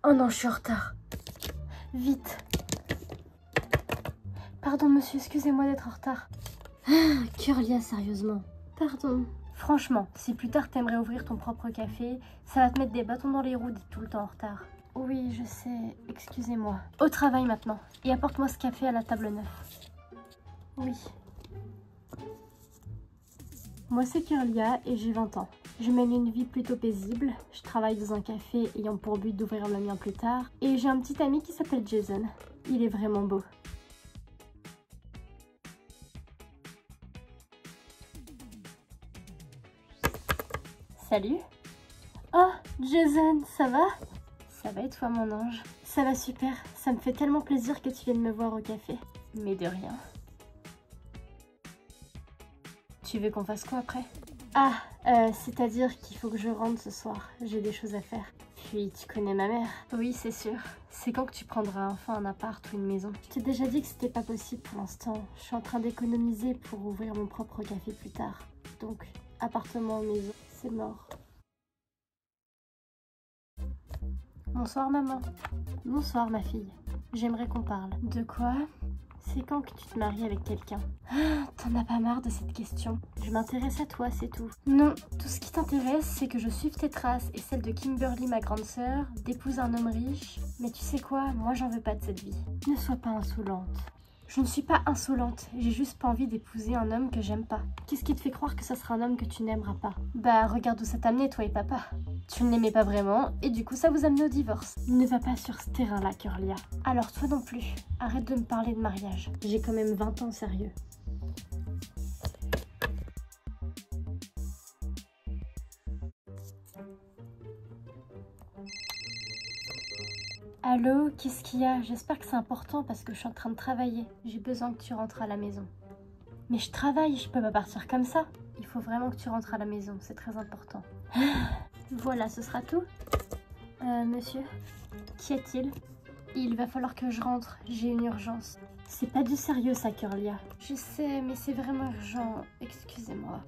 Oh non, je suis en retard. Vite. Pardon, monsieur, excusez-moi d'être en retard. Ah, Curlia, sérieusement. Pardon. Franchement, si plus tard t'aimerais ouvrir ton propre café, ça va te mettre des bâtons dans les roues d'être tout le temps en retard. Oui, je sais, excusez-moi. Au travail maintenant, et apporte-moi ce café à la table 9. Oui. Moi c'est Curlia et j'ai 20 ans. Je mène une vie plutôt paisible, je travaille dans un café ayant pour but d'ouvrir le mien plus tard, et j'ai un petit ami qui s'appelle Jason. Il est vraiment beau. Salut. Oh, Jason, ça va? Ça va et toi, mon ange? Ça va super, ça me fait tellement plaisir que tu viennes me voir au café. Mais de rien. Tu veux qu'on fasse quoi après? Ah, c'est-à-dire qu'il faut que je rentre ce soir, j'ai des choses à faire. Puis tu connais ma mère? Oui, c'est sûr. C'est quand que tu prendras enfin un appart ou une maison? Je t'ai déjà dit que c'était pas possible pour l'instant. Je suis en train d'économiser pour ouvrir mon propre café plus tard. Donc, appartement ou maison, c'est mort. Bonsoir maman. Bonsoir ma fille. J'aimerais qu'on parle. De quoi? C'est quand que tu te maries avec quelqu'un? Ah, t'en as pas marre de cette question? Je m'intéresse à toi, c'est tout. Non, tout ce qui t'intéresse, c'est que je suive tes traces et celles de Kimberly, ma grande sœur, d'épouser un homme riche. Mais tu sais quoi? Moi, j'en veux pas de cette vie. Ne sois pas insolente. Je ne suis pas insolente, j'ai juste pas envie d'épouser un homme que j'aime pas. Qu'est-ce qui te fait croire que ça sera un homme que tu n'aimeras pas? Bah, regarde où ça t'a amené, toi et papa. Tu ne l'aimais pas vraiment, et du coup ça vous a amené au divorce. Ne va pas sur ce terrain-là, Curlia. Alors toi non plus, arrête de me parler de mariage. J'ai quand même 20 ans, sérieux. Allô, qu'est-ce qu'il y a? J'espère que c'est important parce que je suis en train de travailler. J'ai besoin que tu rentres à la maison. Mais je travaille, je peux pas partir comme ça. Il faut vraiment que tu rentres à la maison, c'est très important. Voilà, ce sera tout. Monsieur, qu'y a-t-il? Il va falloir que je rentre, j'ai une urgence. C'est pas du sérieux ça, Curlia. Je sais, mais c'est vraiment urgent. Excusez-moi.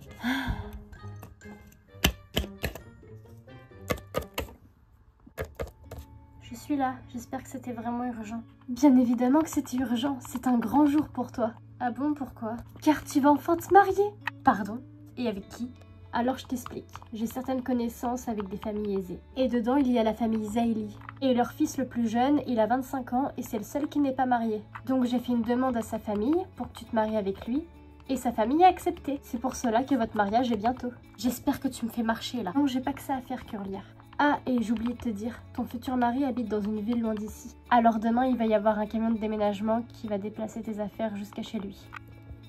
Je suis là, j'espère que c'était vraiment urgent. Bien évidemment que c'était urgent, c'est un grand jour pour toi. Ah bon, pourquoi? Car tu vas enfin te marier. Pardon? Et avec qui? Alors je t'explique. J'ai certaines connaissances avec des familles aisées. Et dedans, il y a la famille Zaili. Et leur fils le plus jeune, il a 25 ans et c'est le seul qui n'est pas marié. Donc j'ai fait une demande à sa famille pour que tu te maries avec lui. Et sa famille a accepté. C'est pour cela que votre mariage est bientôt. J'espère que tu me fais marcher là. Non, j'ai pas que ça à faire, Curlia. Ah, et j'oubliais de te dire, ton futur mari habite dans une ville loin d'ici. Alors demain, il va y avoir un camion de déménagement qui va déplacer tes affaires jusqu'à chez lui.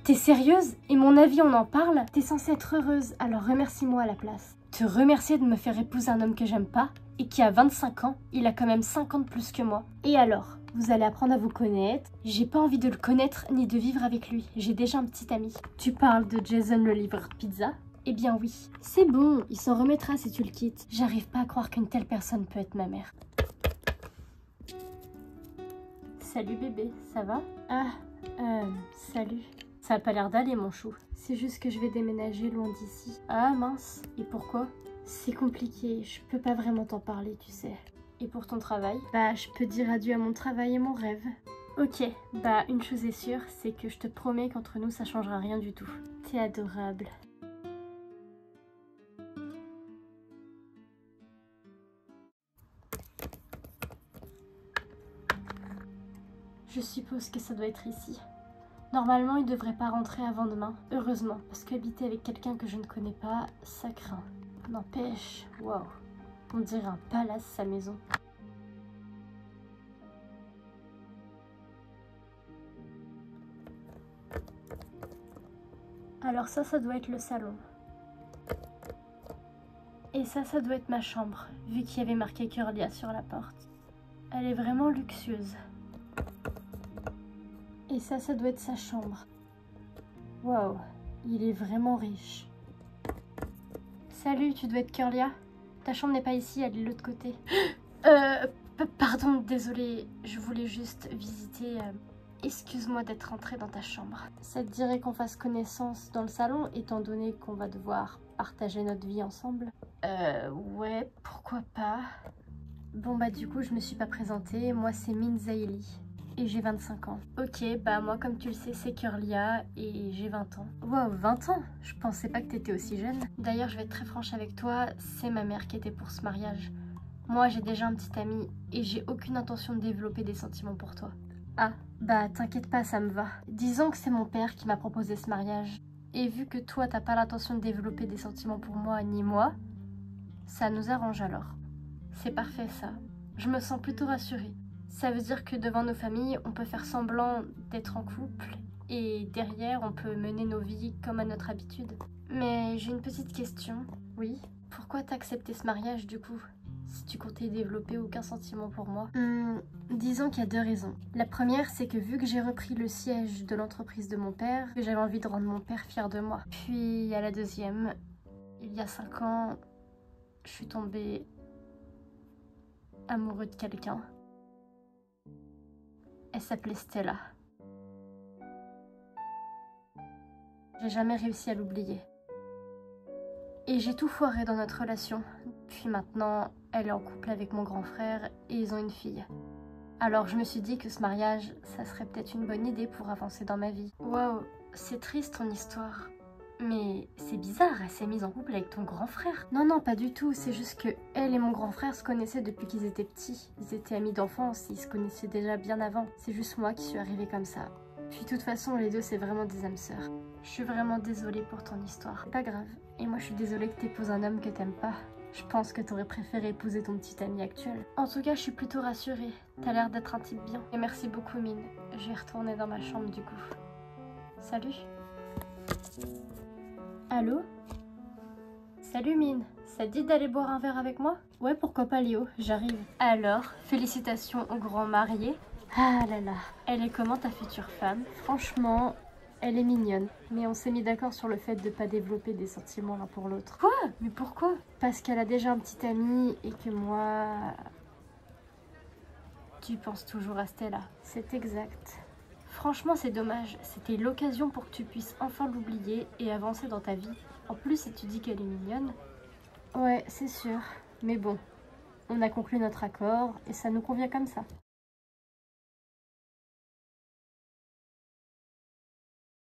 T'es sérieuse? Et mon avis, on en parle? T'es censée être heureuse, alors remercie-moi à la place. Te remercier de me faire épouser un homme que j'aime pas, et qui a 25 ans, il a quand même 50 de plus que moi. Et alors? Vous allez apprendre à vous connaître. J'ai pas envie de le connaître ni de vivre avec lui. J'ai déjà un petit ami. Tu parles de Jason le livreur de pizza? Eh bien oui. C'est bon, il s'en remettra si tu le quittes. J'arrive pas à croire qu'une telle personne peut être ma mère. Salut bébé, ça va? Ah, salut. Ça a pas l'air d'aller mon chou. C'est juste que je vais déménager loin d'ici. Ah mince, et pourquoi? C'est compliqué, je peux pas vraiment t'en parler, tu sais. Et pour ton travail? Bah, je peux dire adieu à mon travail et mon rêve. Ok, bah une chose est sûre, c'est que je te promets qu'entre nous ça changera rien du tout. T'es adorable. Je suppose que ça doit être ici. Normalement, il devrait pas rentrer avant demain. Heureusement, parce qu'habiter avec quelqu'un que je ne connais pas, ça craint. N'empêche, waouh, on dirait un palace sa maison. Alors ça doit être le salon. Et ça doit être ma chambre, vu qu'il y avait marqué Curlia sur la porte. Elle est vraiment luxueuse. Et ça doit être sa chambre. Waouh, il est vraiment riche. Salut, tu dois être Curlia? Ta chambre n'est pas ici, elle est de l'autre côté. Pardon, désolée, je voulais juste visiter. Excuse-moi d'être rentrée dans ta chambre. Ça te dirait qu'on fasse connaissance dans le salon, étant donné qu'on va devoir partager notre vie ensemble? Ouais, pourquoi pas? Bon bah du coup je me suis pas présentée, moi c'est Min Zaili et j'ai 25 ans. Ok, bah moi comme tu le sais c'est Curlia et j'ai 20 ans. Wow, 20 ans? Je pensais pas que t'étais aussi jeune. D'ailleurs je vais être très franche avec toi, c'est ma mère qui était pour ce mariage. Moi j'ai déjà un petit ami et j'ai aucune intention de développer des sentiments pour toi. Ah, bah t'inquiète pas, ça me va. Disons que c'est mon père qui m'a proposé ce mariage. Et vu que toi t'as pas l'intention de développer des sentiments pour moi ni moi, ça nous arrange alors. C'est parfait ça. Je me sens plutôt rassurée. Ça veut dire que devant nos familles, on peut faire semblant d'être en couple et derrière, on peut mener nos vies comme à notre habitude. Mais j'ai une petite question. Oui? Pourquoi t'as accepté ce mariage du coup? Si tu comptais développer aucun sentiment pour moi. Disons qu'il y a deux raisons. La première, c'est que vu que j'ai repris le siège de l'entreprise de mon père, j'avais envie de rendre mon père fier de moi. Puis il y a la deuxième. Il y a 5 ans, je suis tombée amoureux de quelqu'un. Elle s'appelait Stella. J'ai jamais réussi à l'oublier. Et j'ai tout foiré dans notre relation. Puis maintenant, elle est en couple avec mon grand frère et ils ont une fille. Alors je me suis dit que ce mariage, ça serait peut-être une bonne idée pour avancer dans ma vie. Waouh, c'est triste ton histoire. Mais c'est bizarre, elle s'est mise en couple avec ton grand frère. Non, non, pas du tout, c'est juste que elle et mon grand frère se connaissaient depuis qu'ils étaient petits. Ils étaient amis d'enfance, ils se connaissaient déjà bien avant. C'est juste moi qui suis arrivée comme ça. Puis de toute façon, les deux, c'est vraiment des âmes sœurs. Je suis vraiment désolée pour ton histoire. C'est pas grave. Et moi, je suis désolée que t'épouses un homme que t'aimes pas. Je pense que t'aurais préféré épouser ton petit ami actuel. En tout cas, je suis plutôt rassurée. T'as l'air d'être un type bien. Et merci beaucoup, Min. Je vais retourner dans ma chambre du coup. Salut. Allô? Salut Min, ça te dit d'aller boire un verre avec moi? Ouais, pourquoi pas Léo, j'arrive. Alors, félicitations au grand marié. Ah là là, elle est comment ta future femme? Franchement, elle est mignonne. Mais on s'est mis d'accord sur le fait de pas développer des sentiments l'un pour l'autre. Quoi? Mais pourquoi? Parce qu'elle a déjà un petit ami et que moi... Tu penses toujours à Stella. C'est exact. Franchement, c'est dommage. C'était l'occasion pour que tu puisses enfin l'oublier et avancer dans ta vie. En plus, si tu dis qu'elle est mignonne... Ouais, c'est sûr. Mais bon, on a conclu notre accord et ça nous convient comme ça.